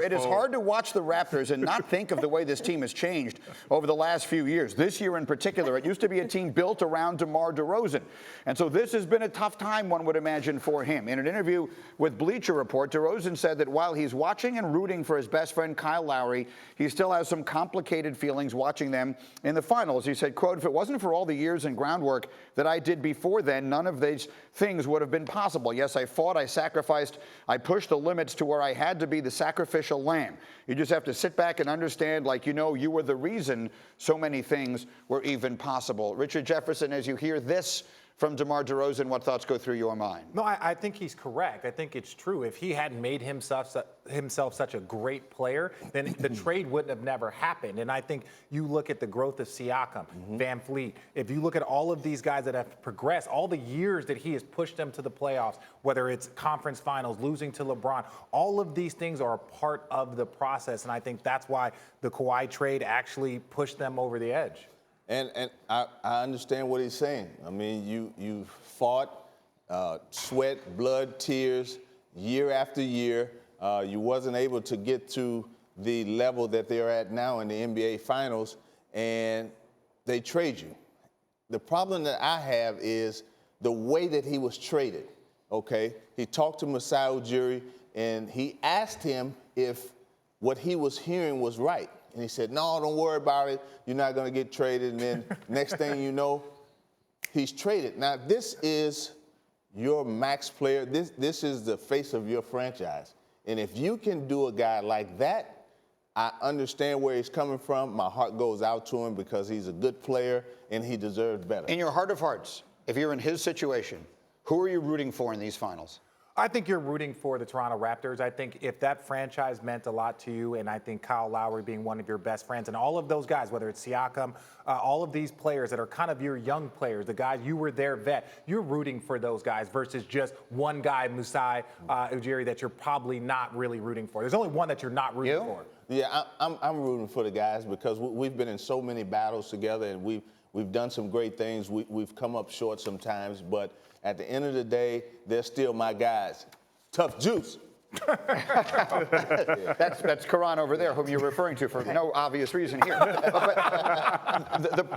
it is hard to watch the Raptors and not think of the way this team has changed over the last few years. This year in particular, it used to be a team built around DeMar DeRozan. And so this has been a tough time, one would imagine, for him. In an interview with Bleacher Report, DeRozan said that while he's watching and rooting for his best friend Kyle Lowry, he still has some complicated feelings watching them in the finals. He said, quote, "If it wasn't for all the years and groundwork that I did before then, none of these things would have been possible. Yes, I fought, I sacrificed, I pushed the limits to where I had to be the sacrificial lamb. You just have to sit back and understand, like, you know, you were the reason so many things were even possible." Richard Jefferson, as you hear this from DeMar DeRozan, what thoughts go through your mind? No, I think he's correct. I think it's true. If he hadn't made himself such a great player, then the trade wouldn't have never happened. And I think you look at the growth of Siakam, Van Fleet. If you look at all of these guys that have progressed, all the years that he has pushed them to the playoffs, whether it's conference finals, losing to LeBron, all of these things are a part of the process. And I think that's why the Kawhi trade actually pushed them over the edge. And I understand what he's saying. I mean, you fought, sweat, blood, tears, year after year. You wasn't able to get to the level that they're at now in the NBA Finals, and they trade you. The problem that I have is the way that he was traded, okay? He talked to Masai Ujiri, and he asked him if what he was hearing was right. And he said, "No, don't worry about it. You're not going to get traded." And then next thing you know, he's traded. Now, this is your max player. This is the face of your franchise. And if you can do a guy like that, I understand where he's coming from. My heart goes out to him because he's a good player and he deserves better. In your heart of hearts, if you're in his situation, who are you rooting for in these finals? I think you're rooting for the Toronto Raptors. I think if that franchise meant a lot to you, and I think Kyle Lowry being one of your best friends, and all of those guys, whether it's Siakam, all of these players that are kind of your young players, the guys, you were their vet, you're rooting for those guys versus just one guy, Masai Ujiri, that you're probably not really rooting for. There's only one that you're not rooting for. Yeah, I'm rooting for the guys because we've been in so many battles together, and we've done some great things. We've come up short sometimes, but at the end of the day, they're still my guys. Tough juice. That's Karan over there, whom you're referring to for no obvious reason here. But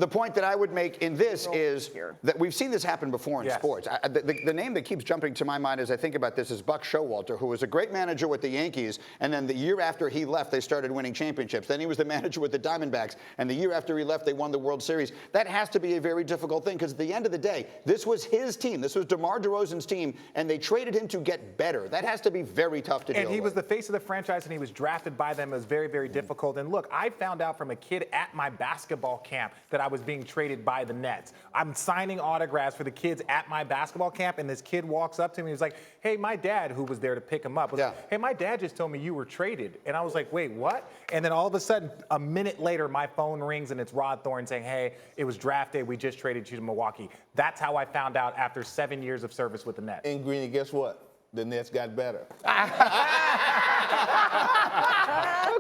the point that I would make in this is that we've seen this happen before in sports. The name that keeps jumping to my mind as I think about this is Buck Showalter, who was a great manager with the Yankees, and then the year after he left, they started winning championships. Then he was the manager with the Diamondbacks, and the year after he left, they won the World Series. That has to be a very difficult thing because at the end of the day, this was his team. This was DeMar DeRozan's team, and they traded him to get better. That has to be very tough to deal with. And he was the face of the franchise, and he was drafted by them. It was very, very difficult. And look, I found out from a kid at my basketball camp that I was being traded by the Nets. I'm signing autographs for the kids at my basketball camp, and this kid walks up to me. He's like, "Hey, my dad," who was there to pick him up, was like, "Hey, my dad just told me you were traded." And I was like, "Wait, what?" And then all of a sudden, a minute later, my phone rings, and it's Rod Thorne saying, "Hey, it was draft day. We just traded you to Milwaukee." That's how I found out after 7 years of service with the Nets. And Greeny, guess what? The Nets got better.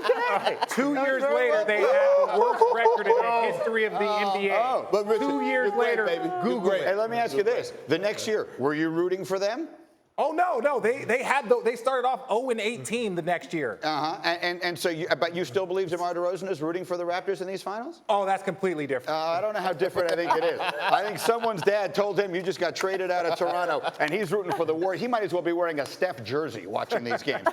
Okay. 2 years later, they had the worst record in the history of the NBA. But Richard, 2 years later, Google it. Hey, let me ask you this. The next year, were you rooting for them? Oh, no. They started off 0-18 the next year. And so, but you still believe DeMar DeRozan is rooting for the Raptors in these finals? Oh, that's completely different. I don't know how different I think it is. I think someone's dad told him you just got traded out of Toronto, and he's rooting for the Warriors. He might as well be wearing a Steph jersey watching these games.